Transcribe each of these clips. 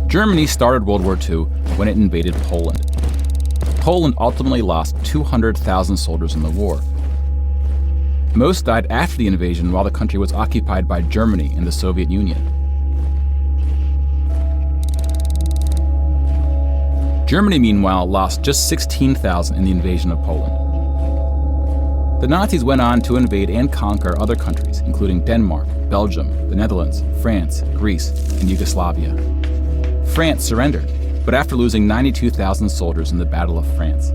Germany started World War II when it invaded Poland. Poland ultimately lost 200,000 soldiers in the war. Most died after the invasion while the country was occupied by Germany and the Soviet Union. Germany, meanwhile, lost just 16,000 in the invasion of Poland. The Nazis went on to invade and conquer other countries, including Denmark, Belgium, the Netherlands, France, Greece, and Yugoslavia. France surrendered, but after losing 92,000 soldiers in the Battle of France.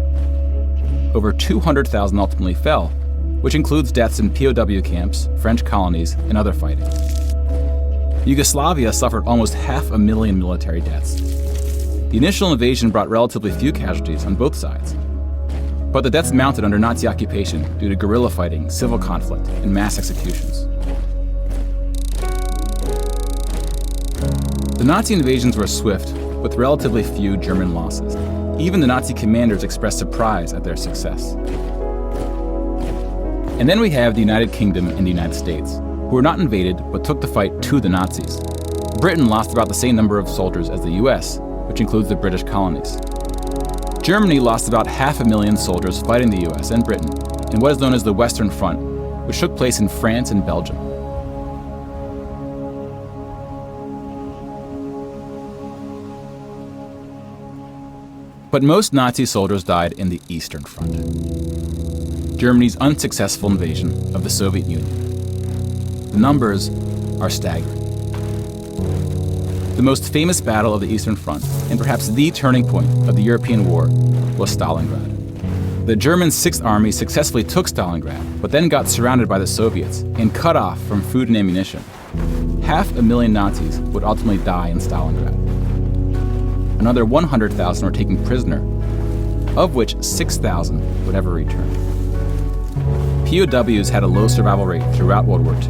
Over 200,000 ultimately fell, which includes deaths in POW camps, French colonies, and other fighting. Yugoslavia suffered almost 500,000 military deaths. The initial invasion brought relatively few casualties on both sides, but the deaths mounted under Nazi occupation due to guerrilla fighting, civil conflict, and mass executions. The Nazi invasions were swift, with relatively few German losses. Even the Nazi commanders expressed surprise at their success. And then we have the United Kingdom and the United States, who were not invaded but took the fight to the Nazis. Britain lost about the same number of soldiers as the US, which includes the British colonies. Germany lost about 500,000 soldiers fighting the US and Britain in what is known as the Western Front, which took place in France and Belgium. But most Nazi soldiers died in the Eastern Front, Germany's unsuccessful invasion of the Soviet Union. The numbers are staggering. The most famous battle of the Eastern Front, and perhaps the turning point of the European war, was Stalingrad. The German Sixth Army successfully took Stalingrad, but then got surrounded by the Soviets and cut off from food and ammunition. 500,000 Nazis would ultimately die in Stalingrad. Another 100,000 were taken prisoner, of which 6,000 would ever return. POWs had a low survival rate throughout World War II,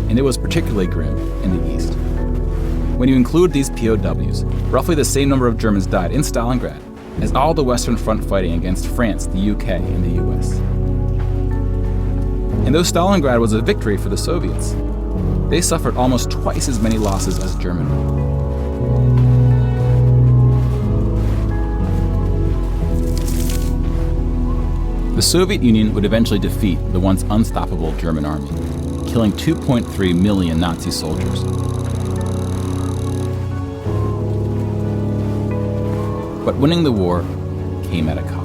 and it was particularly grim in the East. When you include these POWs, roughly the same number of Germans died in Stalingrad as all the Western Front fighting against France, the UK, and the US. And though Stalingrad was a victory for the Soviets, they suffered almost twice as many losses as Germany. The Soviet Union would eventually defeat the once unstoppable German army, killing 2.3 million Nazi soldiers. But winning the war came at a cost.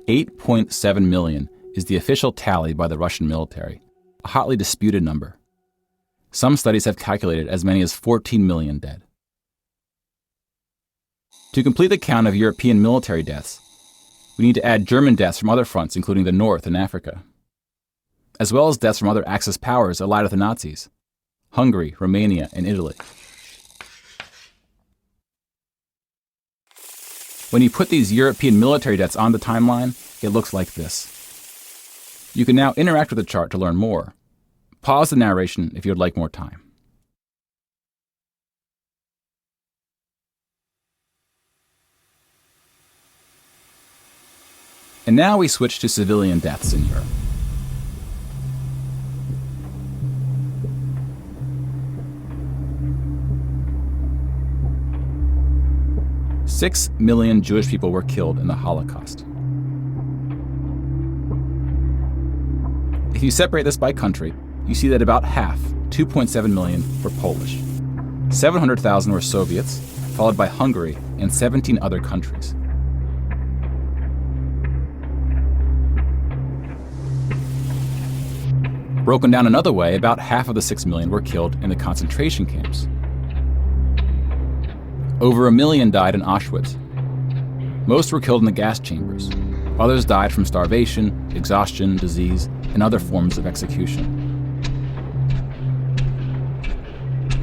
$8.7 million is the official tally by the Russian military, a hotly disputed number. Some studies have calculated as many as 14 million dead. To complete the count of European military deaths, we need to add German deaths from other fronts, including the North and Africa, as well as deaths from other Axis powers allied with the Nazis, Hungary, Romania, and Italy. When you put these European military deaths on the timeline, it looks like this. You can now interact with the chart to learn more. Pause the narration if you would like more time. And now we switch to civilian deaths in Europe. Six million Jewish people were killed in the Holocaust. If you separate this by country, you see that about half, 2.7 million, were Polish. 700,000 were Soviets, followed by Hungary and 17 other countries. Broken down another way, about half of the 6 million were killed in the concentration camps. Over 1 million died in Auschwitz. Most were killed in the gas chambers. Others died from starvation, exhaustion, disease, and other forms of execution.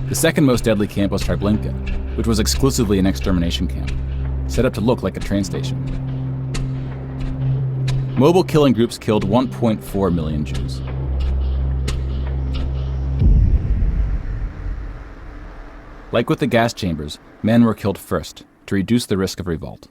The second most deadly camp was Treblinka, which was exclusively an extermination camp, set up to look like a train station. Mobile killing groups killed 1.4 million Jews. Like with the gas chambers, men were killed first to reduce the risk of revolt.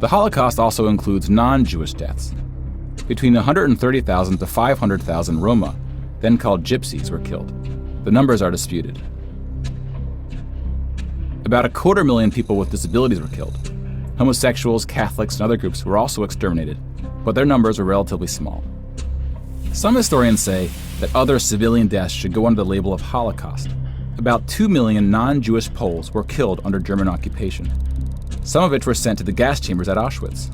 The Holocaust also includes non-Jewish deaths. Between 130,000 to 500,000 Roma, then called Gypsies, were killed. The numbers are disputed. About 250,000 people with disabilities were killed. Homosexuals, Catholics, and other groups were also exterminated, but their numbers were relatively small. Some historians say that other civilian deaths should go under the label of Holocaust. About 2 million non-Jewish Poles were killed under German occupation, some of which were sent to the gas chambers at Auschwitz.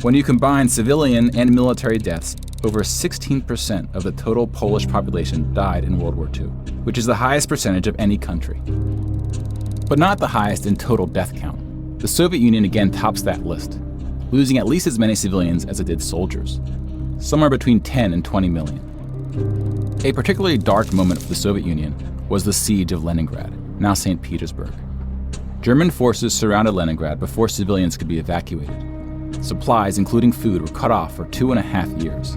When you combine civilian and military deaths, over 16% of the total Polish population died in World War II, which is the highest percentage of any country. But not the highest in total death count. The Soviet Union again tops that list, losing at least as many civilians as it did soldiers, somewhere between 10 and 20 million. A particularly dark moment for the Soviet Union was the siege of Leningrad, now St. Petersburg. German forces surrounded Leningrad before civilians could be evacuated. Supplies, including food, were cut off for 2.5 years.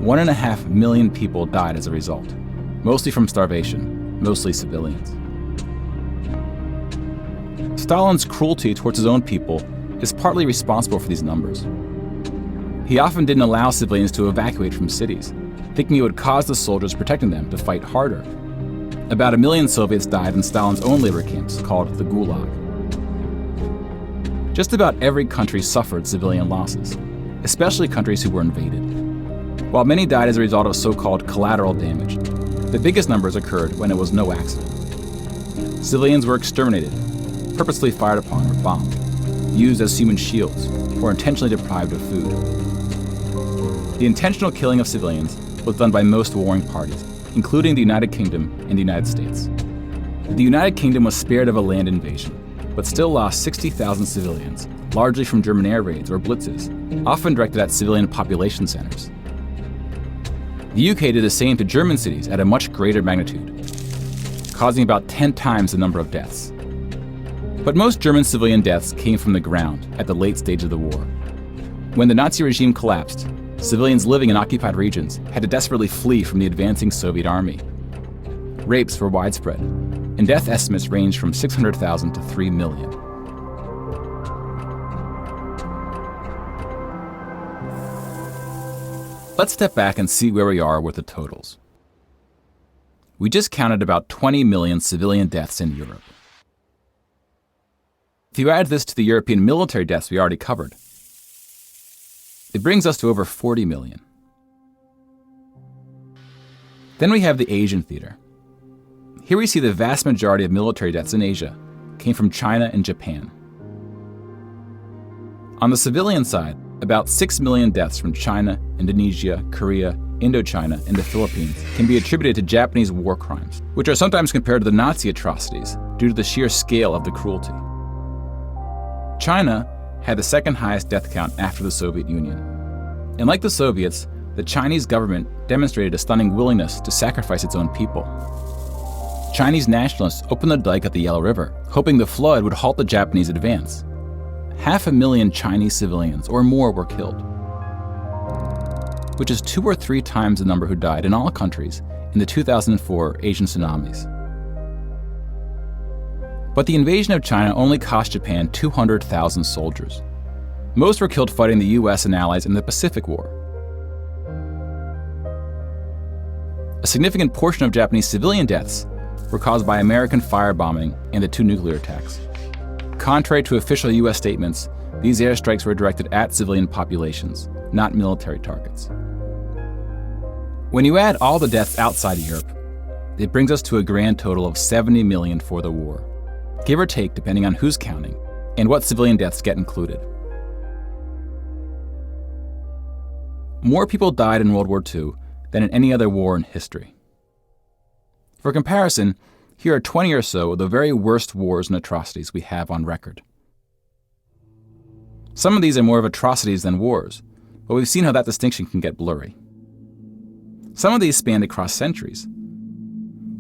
1.5 million people died as a result, mostly from starvation, mostly civilians. Stalin's cruelty towards his own people is partly responsible for these numbers. He often didn't allow civilians to evacuate from cities, thinking it would cause the soldiers protecting them to fight harder. About 1 million Soviets died in Stalin's own labor camps, called the Gulag. Just about every country suffered civilian losses, especially countries who were invaded. While many died as a result of so-called collateral damage, the biggest numbers occurred when it was no accident. Civilians were exterminated, purposely fired upon or bombed, used as human shields, or intentionally deprived of food. The intentional killing of civilians was done by most warring parties, including the United Kingdom and the United States. The United Kingdom was spared of a land invasion, but still lost 60,000 civilians, largely from German air raids or blitzes, often directed at civilian population centers. The UK did the same to German cities at a much greater magnitude, causing about 10 times the number of deaths. But most German civilian deaths came from the ground at the late stage of the war. When the Nazi regime collapsed, civilians living in occupied regions had to desperately flee from the advancing Soviet army. Rapes were widespread, and death estimates ranged from 600,000 to 3 million. Let's step back and see where we are with the totals. We just counted about 20 million civilian deaths in Europe. If you add this to the European military deaths we already covered, it brings us to over 40 million. Then we have the Asian theater. Here we see the vast majority of military deaths in Asia came from China and Japan. On the civilian side, about 6 million deaths from China, Indonesia, Korea, Indochina, and the Philippines can be attributed to Japanese war crimes, which are sometimes compared to the Nazi atrocities due to the sheer scale of the cruelty. China had the second highest death count after the Soviet Union. And like the Soviets, the Chinese government demonstrated a stunning willingness to sacrifice its own people. Chinese nationalists opened the dike at the Yellow River, hoping the flood would halt the Japanese advance. 500,000 Chinese civilians or more were killed, which is 2 or 3 times the number who died in all countries in the 2004 Asian tsunamis. But the invasion of China only cost Japan 200,000 soldiers. Most were killed fighting the US and allies in the Pacific War. A significant portion of Japanese civilian deaths were caused by American firebombing and the 2 nuclear attacks. Contrary to official US statements, these airstrikes were directed at civilian populations, not military targets. When you add all the deaths outside of Europe, it brings us to a grand total of 70 million for the war, give or take depending on who's counting and what civilian deaths get included. More people died in World War II than in any other war in history. For comparison, here are 20 or so of the very worst wars and atrocities we have on record. Some of these are more of atrocities than wars, but we've seen how that distinction can get blurry. Some of these spanned across centuries.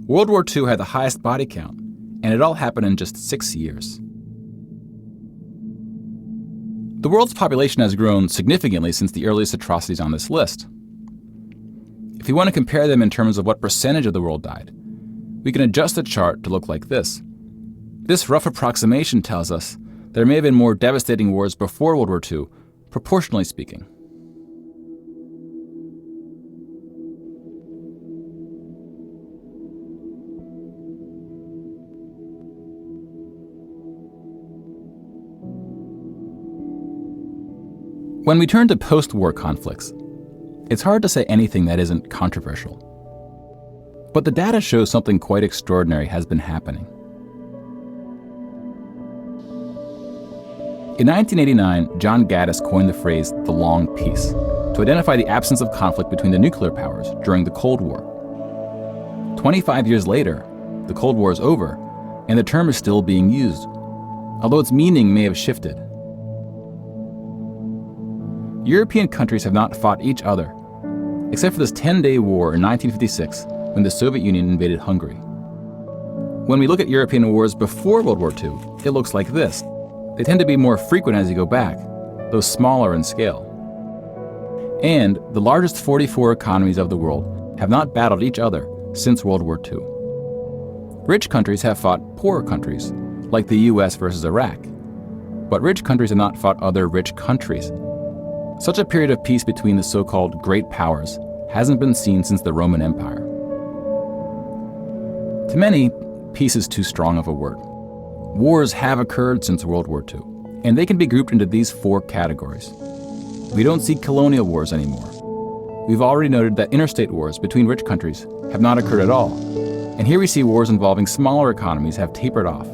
World War II had the highest body count, and it all happened in just 6 years. The world's population has grown significantly since the earliest atrocities on this list. If we want to compare them in terms of what percentage of the world died, we can adjust the chart to look like this. This rough approximation tells us there may have been more devastating wars before World War II, proportionally speaking. When we turn to post-war conflicts, it's hard to say anything that isn't controversial. But the data shows something quite extraordinary has been happening. In 1989, John Gaddis coined the phrase "the long peace" to identify the absence of conflict between the nuclear powers during the Cold War. 25 years later, the Cold War is over, and the term is still being used, although its meaning may have shifted. European countries have not fought each other, except for this 10-day war in 1956 when the Soviet Union invaded Hungary. When we look at European wars before World War II, it looks like this. They tend to be more frequent as you go back, though smaller in scale. And the largest 44 economies of the world have not battled each other since World War II. Rich countries have fought poorer countries, like the US versus Iraq, but rich countries have not fought other rich countries. Such a period of peace between the so-called great powers hasn't been seen since the Roman Empire. To many, peace is too strong of a word. Wars have occurred since World War II, and they can be grouped into these 4 categories. We don't see colonial wars anymore. We've already noted that interstate wars between rich countries have not occurred at all, and here we see wars involving smaller economies have tapered off.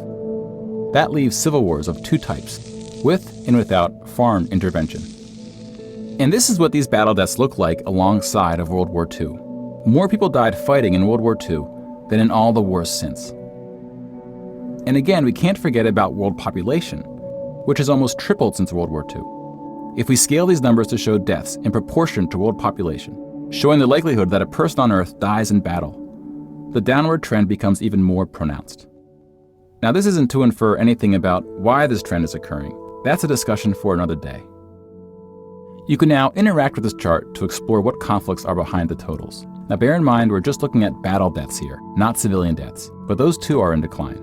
That leaves civil wars of 2 types, with and without foreign intervention. And this is what these battle deaths look like alongside of World War II. More people died fighting in World War II than in all the wars since. And again, we can't forget about world population, which has almost tripled since World War II. If we scale these numbers to show deaths in proportion to world population, showing the likelihood that a person on Earth dies in battle, the downward trend becomes even more pronounced. Now, this isn't to infer anything about why this trend is occurring. That's a discussion for another day. You can now interact with this chart to explore what conflicts are behind the totals. Now bear in mind we're just looking at battle deaths here, not civilian deaths, but those too are in decline.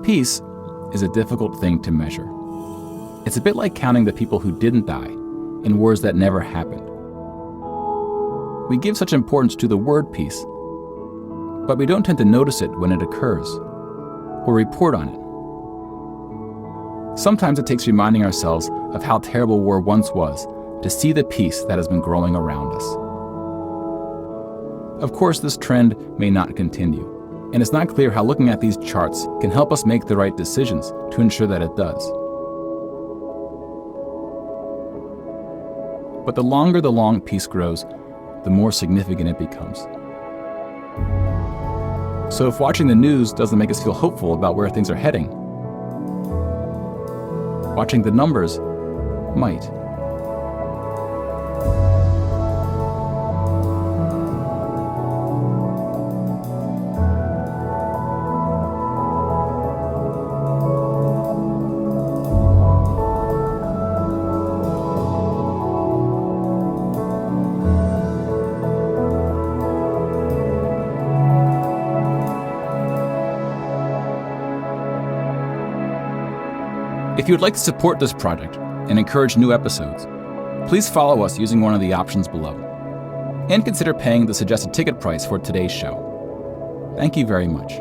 Peace is a difficult thing to measure. It's a bit like counting the people who didn't die in wars that never happened. We give such importance to the word peace, but we don't tend to notice it when it occurs, or report on it. Sometimes it takes reminding ourselves of how terrible war once was to see the peace that has been growing around us. Of course, this trend may not continue, and it's not clear how looking at these charts can help us make the right decisions to ensure that it does. But the longer the long peace grows, the more significant it becomes. So if watching the news doesn't make us feel hopeful about where things are heading, watching the numbers might. If you would like to support this project and encourage new episodes, please follow us using one of the options below, and consider paying the suggested ticket price for today's show. Thank you very much.